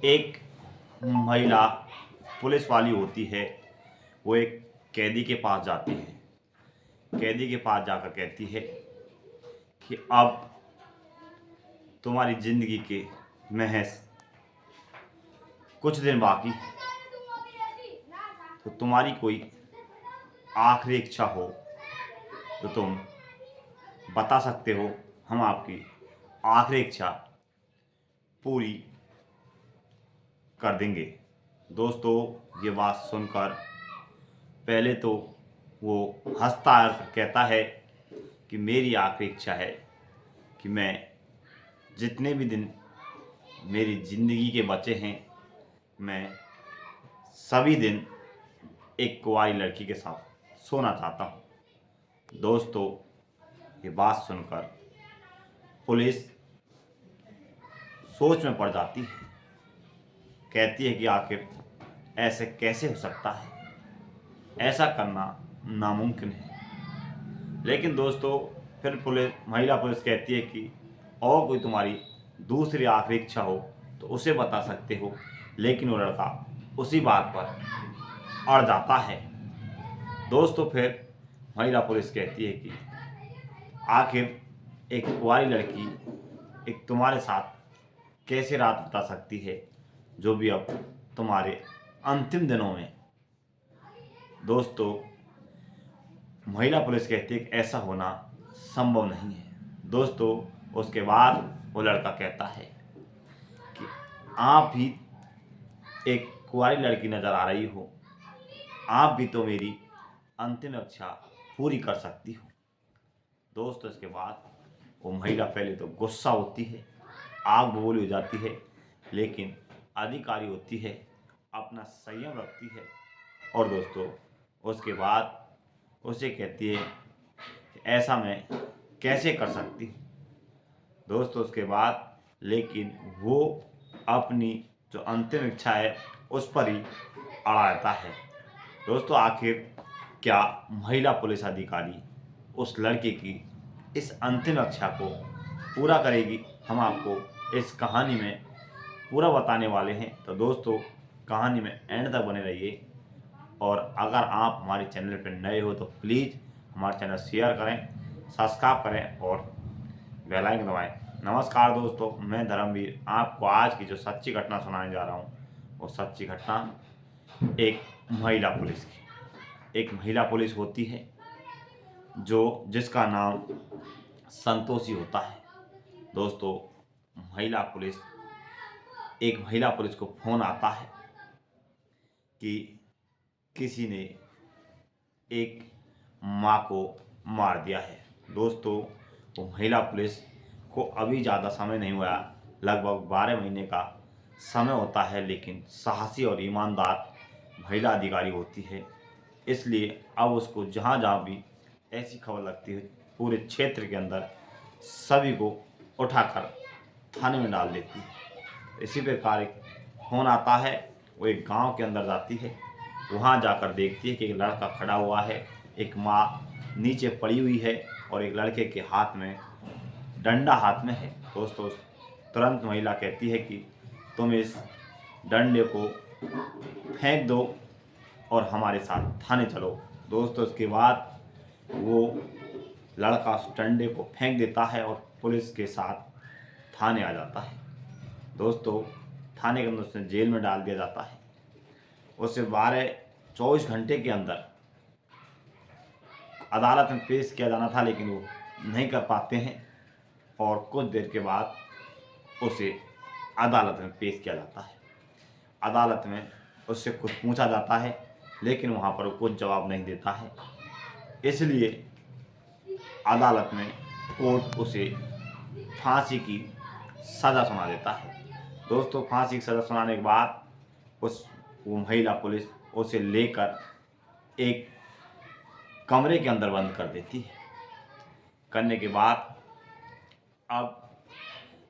एक महिला पुलिस वाली होती है। वो एक कैदी के पास जाती है। कैदी के पास जाकर कहती है कि अब तुम्हारी जिंदगी के महज कुछ दिन बाकी है, तो तुम्हारी कोई आखिरी इच्छा हो तो तुम बता सकते हो। हम आपकी आखिरी इच्छा पूरी कर देंगे। दोस्तों, ये बात सुनकर पहले तो वो हंसता है, कहता है कि मेरी आखिरी इच्छा है कि मैं जितने भी दिन मेरी ज़िंदगी के बचे हैं, मैं सभी दिन एक कुंवारी लड़की के साथ सोना चाहता हूँ। दोस्तों, ये बात सुनकर पुलिस सोच में पड़ जाती है। कहती है कि आखिर ऐसे कैसे हो सकता है, ऐसा करना नामुमकिन है। लेकिन दोस्तों, फिर महिला पुलिस कहती है कि और कोई तुम्हारी दूसरी आखिरी इच्छा हो तो उसे बता सकते हो। लेकिन वो लड़का उसी बात पर अड़ जाता है। दोस्तों, फिर महिला पुलिस कहती है कि आखिर एक कुंवारी लड़की एक तुम्हारे साथ कैसे रात बिता सकती है, जो भी अब तुम्हारे अंतिम दिनों में। दोस्तों, महिला पुलिस कहती है कि ऐसा होना संभव नहीं है। दोस्तों, उसके बाद वो लड़का कहता है कि आप भी एक कुंवारी लड़की नज़र आ रही हो, आप भी तो मेरी अंतिम इच्छा पूरी कर सकती हो। दोस्तों, इसके बाद वो महिला पहले तो गुस्सा होती है, आग बबूली हो जाती है, लेकिन अधिकारी होती है, अपना संयम रखती है। और दोस्तों, उसके बाद उसे कहती है कि ऐसा मैं कैसे कर सकती हूँ। दोस्तों, उसके बाद लेकिन वो अपनी जो अंतिम इच्छा है उस पर ही अड़ा रहता है। दोस्तों, आखिर क्या महिला पुलिस अधिकारी उस लड़के की इस अंतिम इच्छा को पूरा करेगी, हम आपको इस कहानी में पूरा बताने वाले हैं। तो दोस्तों, कहानी में एंड तक बने रहिए। और अगर आप हमारे चैनल पर नए हो तो प्लीज़ हमारा चैनल शेयर करें, सब्सक्राइब करें और बेल आइकन दबाएं। नमस्कार दोस्तों, मैं धर्मवीर आपको आज की जो सच्ची घटना सुनाने जा रहा हूँ, वो सच्ची घटना एक महिला पुलिस की। एक महिला पुलिस होती है जिसका नाम संतोषी होता है। दोस्तों, एक महिला पुलिस को फ़ोन आता है कि किसी ने एक माँ को मार दिया है। दोस्तों, वो महिला पुलिस को अभी ज़्यादा समय नहीं हुआ, लगभग 12 महीने का समय होता है, लेकिन साहसी और ईमानदार महिला अधिकारी होती है। इसलिए अब उसको जहाँ जहाँ भी ऐसी खबर लगती है, पूरे क्षेत्र के अंदर सभी को उठाकर थाने में डाल देती है। इसी प्रकार एक फ़ोन आता है, वो एक गांव के अंदर जाती है। वहाँ जाकर देखती है कि एक लड़का खड़ा हुआ है, एक माँ नीचे पड़ी हुई है और एक लड़के के हाथ में डंडा हाथ में है। दोस्तों, तुरंत महिला कहती है कि तुम इस डंडे को फेंक दो और हमारे साथ थाने चलो। दोस्तों, उसके बाद वो लड़का उस डंडे को फेंक देता है और पुलिस के साथ थाने आ जाता है। दोस्तों, थाने के अंदर उसे जेल में डाल दिया जाता है। उसे 24 घंटे के अंदर अदालत में पेश किया जाना था, लेकिन वो नहीं कर पाते हैं और कुछ देर के बाद उसे अदालत में पेश किया जाता है। अदालत में उससे कुछ पूछा जाता है, लेकिन वहाँ पर वो कुछ जवाब नहीं देता है। इसलिए अदालत में कोर्ट उसे फांसी की सज़ा सुना देता है। दोस्तों, फांसी की सज़ा सुनाने के बाद वो महिला पुलिस उसे लेकर एक कमरे के अंदर बंद कर देती है। करने के बाद अब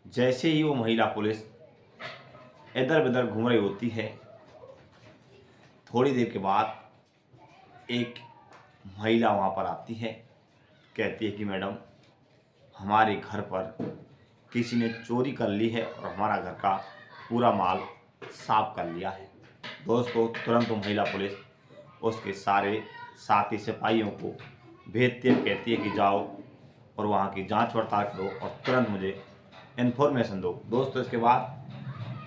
जैसे ही वो महिला पुलिस इधर उधर घूम रही होती है, थोड़ी देर के बाद एक महिला वहाँ पर आती है। कहती है कि मैडम, हमारे घर पर किसी ने चोरी कर ली है और हमारा घर का पूरा माल साफ कर लिया है। दोस्तों तुरंत वो महिला पुलिस उसके सारे साथी सिपाहियों को भेजती है, कहती है कि जाओ और वहाँ की जांच पड़ताल करो और तुरंत मुझे इन्फॉर्मेशन दो। दोस्तों इसके बाद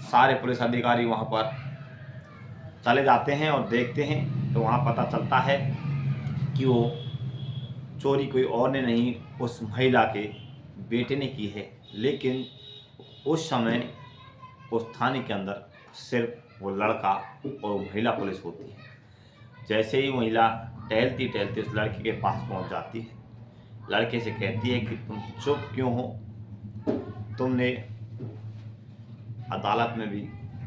सारे पुलिस अधिकारी वहाँ पर चले जाते हैं और देखते हैं तो वहाँ पता चलता है कि वो चोरी कोई और ने नहीं, उस महिला के बेटे ने की है। लेकिन उस समय उस थाने के अंदर सिर्फ वो लड़का और वो महिला पुलिस होती है। जैसे ही महिला टहलती टहलती उस लड़के के पास पहुंच जाती है, लड़के से कहती है कि तुम चुप क्यों हो, तुमने अदालत में भी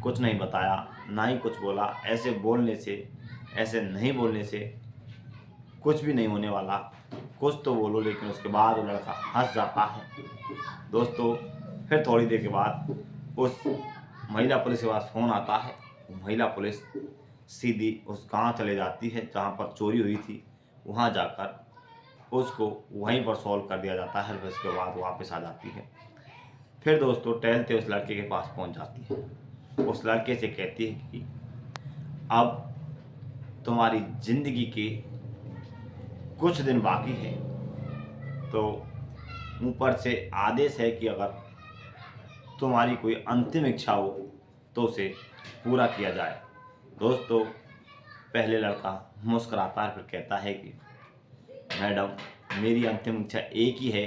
कुछ नहीं बताया, ना ही कुछ बोला। ऐसे बोलने से, ऐसे नहीं बोलने से कुछ भी नहीं होने वाला, कुछ तो बोलो। लेकिन उसके बाद वो लड़का हंस जाता है। दोस्तों फिर थोड़ी देर के बाद उस महिला पुलिस के पास फ़ोन आता है। महिला पुलिस सीधी उस गांव चले जाती है जहां पर चोरी हुई थी। वहां जाकर उसको वहीं पर सॉल्व कर दिया जाता है। फिर उसके बाद वापस आ जाती है। फिर दोस्तों टहलते उस लड़के के पास पहुंच जाती है। उस लड़के से कहती है कि अब तुम्हारी ज़िंदगी के कुछ दिन बाकी है, तो ऊपर से आदेश है कि अगर तुम्हारी कोई अंतिम इच्छा हो तो उसे पूरा किया जाए। दोस्तों पहले लड़का मुस्कुराता है, फिर कहता है कि मैडम मेरी अंतिम इच्छा एक ही है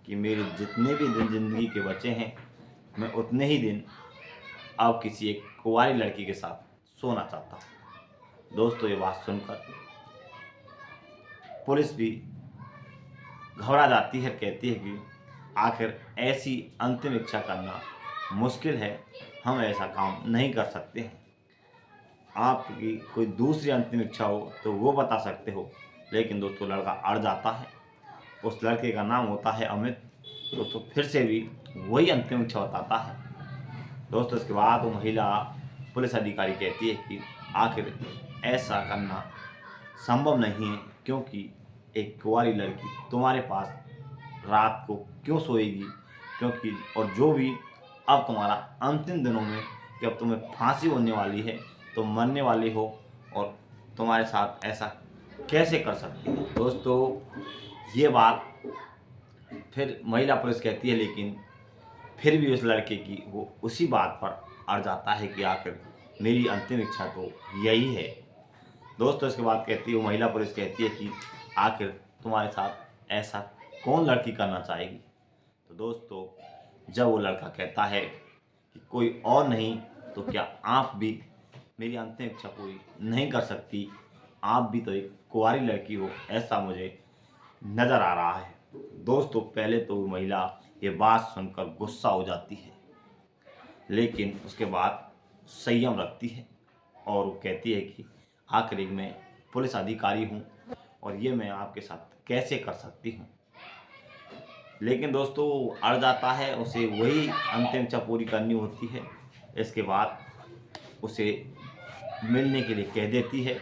कि मेरे जितने भी दिन ज़िंदगी के बचे हैं, मैं उतने ही दिन अब किसी एक कुंवारी लड़की के साथ सोना चाहता हूँ। दोस्तों ये बात सुनकर पुलिस भी घबरा जाती है, कहती है कि आखिर ऐसी अंतिम इच्छा करना मुश्किल है, हम ऐसा काम नहीं कर सकते हैं। आपकी कोई दूसरी अंतिम इच्छा हो तो वो बता सकते हो। लेकिन दोस्तों लड़का अड़ जाता है। उस लड़के का नाम होता है अमित। दोस्तों फिर से भी वही अंतिम इच्छा बताता है। दोस्तों इसके बाद वो महिला पुलिस अधिकारी कहती है कि आखिर ऐसा करना संभव नहीं है, क्योंकि एक कुंवारी लड़की तुम्हारे पास रात को क्यों सोएगी, क्योंकि और जो भी अब तुम्हारा अंतिम दिनों में कि अब तुम्हें फांसी होने वाली है, तुम मरने वाले हो, और तुम्हारे साथ ऐसा कैसे कर सकती है। दोस्तों ये बात फिर महिला पुलिस कहती है, लेकिन फिर भी उस लड़के की वो उसी बात पर अड़ जाता है कि आखिर मेरी अंतिम इच्छा तो यही है। दोस्तों इसके बाद कहती है वो महिला पुलिस कहती है कि आखिर तुम्हारे साथ ऐसा कौन लड़की करना चाहेगी। तो दोस्तों जब वो लड़का कहता है कि कोई और नहीं तो क्या आप भी मेरी अंतिम इच्छा पूरी नहीं कर सकती, आप भी तो एक कुंवारी लड़की हो, ऐसा मुझे नज़र आ रहा है। दोस्तों पहले तो वो महिला ये बात सुनकर गुस्सा हो जाती है, लेकिन उसके बाद संयम रखती है और वो कहती है कि आखिर मैं पुलिस अधिकारी हूँ और ये मैं आपके साथ कैसे कर सकती हूँ। लेकिन दोस्तों वो अड़ जाता है, उसे वही अंतिम इच्छा पूरी करनी होती है। इसके बाद उसे मिलने के लिए कह देती है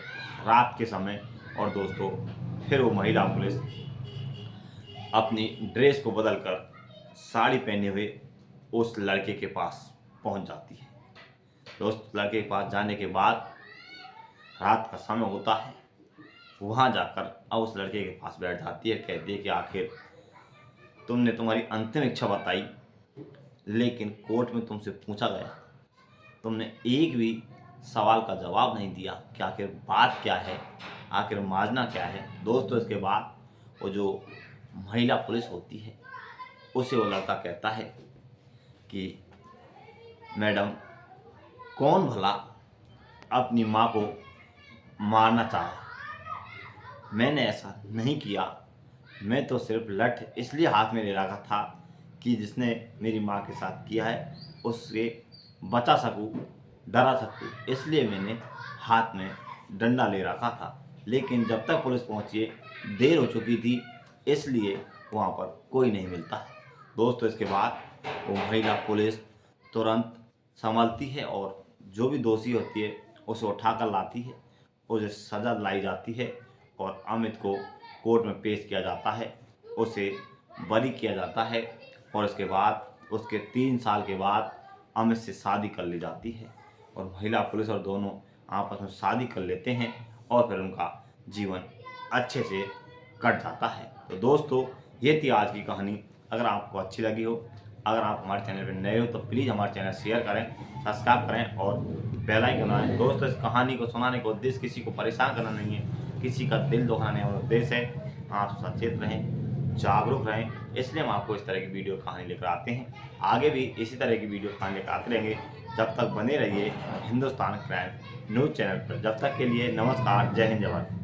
रात के समय। और दोस्तों फिर वो महिला पुलिस अपनी ड्रेस को बदलकर साड़ी पहने हुए उस लड़के के पास पहुंच जाती है। दोस्त लड़के के पास जाने के बाद रात का समय होता है, वहाँ जाकर अब उस लड़के के पास बैठ जाती है, कहती है कि आखिर तुमने तुम्हारी अंतिम इच्छा बताई, लेकिन कोर्ट में तुमसे पूछा गया, तुमने एक भी सवाल का जवाब नहीं दिया कि आखिर बात क्या है, आखिर माजना क्या है। दोस्तों इसके बाद वो जो महिला पुलिस होती है उसे वो लड़का कहता है कि मैडम कौन भला अपनी माँ को मारना चाहे, मैंने ऐसा नहीं किया, मैं तो सिर्फ लठ इसलिए हाथ में ले रखा था कि जिसने मेरी माँ के साथ किया है उससे बचा सकूं, डरा सकूं, इसलिए मैंने हाथ में डंडा ले रखा था। लेकिन जब तक पुलिस पहुंची देर हो चुकी थी, इसलिए वहाँ पर कोई नहीं मिलता है। दोस्तों इसके बाद वो महिला पुलिस तुरंत संभलती है और जो भी दोषी होती है उसे उठाकर लाती है, उसे सज़ा दिलाई जाती है और अमित को कोर्ट में पेश किया जाता है, उसे बरी किया जाता है। और इसके बाद उसके 3 साल के बाद अमित से शादी कर ली जाती है और महिला पुलिस और दोनों आपस में शादी कर लेते हैं और फिर उनका जीवन अच्छे से कट जाता है। तो दोस्तों, ये थी आज की कहानी। अगर आपको अच्छी लगी हो, अगर आप हमारे चैनल पर नए हो तो प्लीज़ हमारे चैनल शेयर करें, सब्सक्राइब करें और बेल आइकन दबाएं। दोस्तों, इस कहानी को सुनाने का उद्देश्य किसी को परेशान करना नहीं है, किसी का दिल दुखाने का उद्देश्य है। आप सचेत रहें, जागरूक रहें, इसलिए हम आपको इस तरह की वीडियो कहानी लेकर आते हैं। आगे भी इसी तरह की वीडियो कहानी लेकर आते रहेंगे। जब तक बने रहिए हिंदुस्तान क्राइम न्यूज़ चैनल पर। जब तक के लिए नमस्कार, जय हिंद, जय भारत।